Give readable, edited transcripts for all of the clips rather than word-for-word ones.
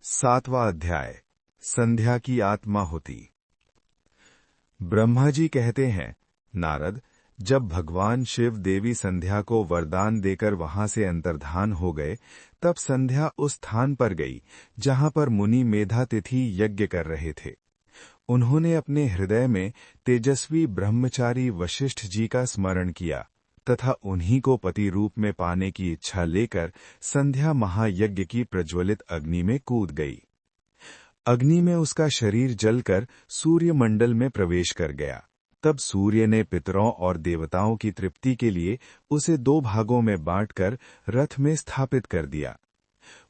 7वां अध्याय। संध्या की आत्मा होती। ब्रह्मा जी कहते हैं, नारद, जब भगवान शिव देवी संध्या को वरदान देकर वहां से अंतर्धान हो गए, तब संध्या उस स्थान पर गई जहां पर मुनि मेधा तिथि यज्ञ कर रहे थे। उन्होंने अपने हृदय में तेजस्वी ब्रह्मचारी वशिष्ठ जी का स्मरण किया तथा उन्हीं को पति रूप में पाने की इच्छा लेकर संध्या महायज्ञ की प्रज्वलित अग्नि में कूद गई। अग्नि में उसका शरीर जलकर सूर्यमंडल में प्रवेश कर गया। तब सूर्य ने पितरों और देवताओं की तृप्ति के लिए उसे 2 भागों में बांटकर रथ में स्थापित कर दिया।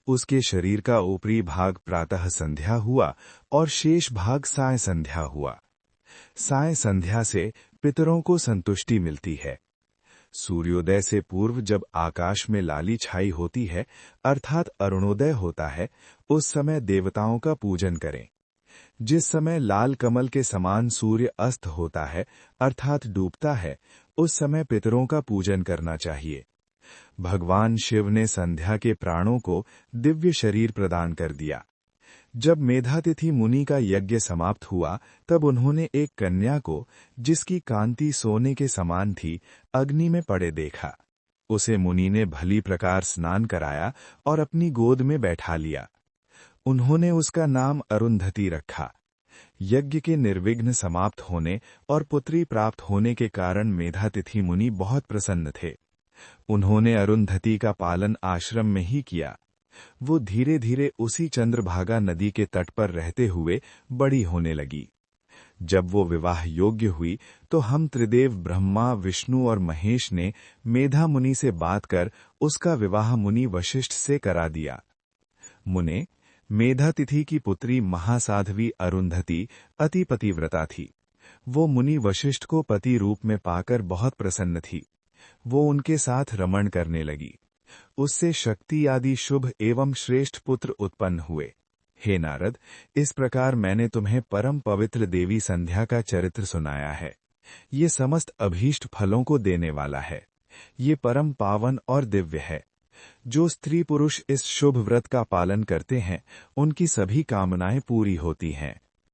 उसके शरीर का ऊपरी भाग प्रातः संध्या हुआ और शेष भाग साय संध्या हुआ। साय संध्या से पितरों को संतुष्टि मिलती है। सूर्योदय से पूर्व जब आकाश में लाली छाई होती है, अर्थात अरुणोदय होता है, उस समय देवताओं का पूजन करें। जिस समय लाल कमल के समान सूर्य अस्त होता है, अर्थात डूबता है, उस समय पितरों का पूजन करना चाहिए। भगवान शिव ने संध्या के प्राणों को दिव्य शरीर प्रदान कर दिया। जब मेधातिथि मुनि का यज्ञ समाप्त हुआ, तब उन्होंने एक कन्या को, जिसकी कांति सोने के समान थी, अग्नि में पड़े देखा। उसे मुनि ने भली प्रकार स्नान कराया और अपनी गोद में बैठा लिया। उन्होंने उसका नाम अरुंधति रखा। यज्ञ के निर्विघ्न समाप्त होने और पुत्री प्राप्त होने के कारण मेधातिथि मुनि बहुत प्रसन्न थे। उन्होंने अरुंधति का पालन आश्रम में ही किया। वो धीरे धीरे उसी चंद्रभागा नदी के तट पर रहते हुए बड़ी होने लगी। जब वो विवाह योग्य हुई, तो हम त्रिदेव ब्रह्मा, विष्णु और महेश ने मेधा मुनि से बात कर उसका विवाह मुनि वशिष्ठ से करा दिया। मुने, मेधा तिथि की पुत्री महासाध्वी अरुंधति अति पतिव्रता थी। वो मुनि वशिष्ठ को पति रूप में पाकर बहुत प्रसन्न थी। वो उनके साथ रमण करने लगी। उससे शक्ति आदि शुभ एवं श्रेष्ठ पुत्र उत्पन्न हुए। हे नारद, इस प्रकार मैंने तुम्हें परम पवित्र देवी संध्या का चरित्र सुनाया है। ये समस्त अभीष्ट फलों को देने वाला है। ये परम पावन और दिव्य है। जो स्त्री पुरुष इस शुभ व्रत का पालन करते हैं, उनकी सभी कामनाएं पूरी होती हैं।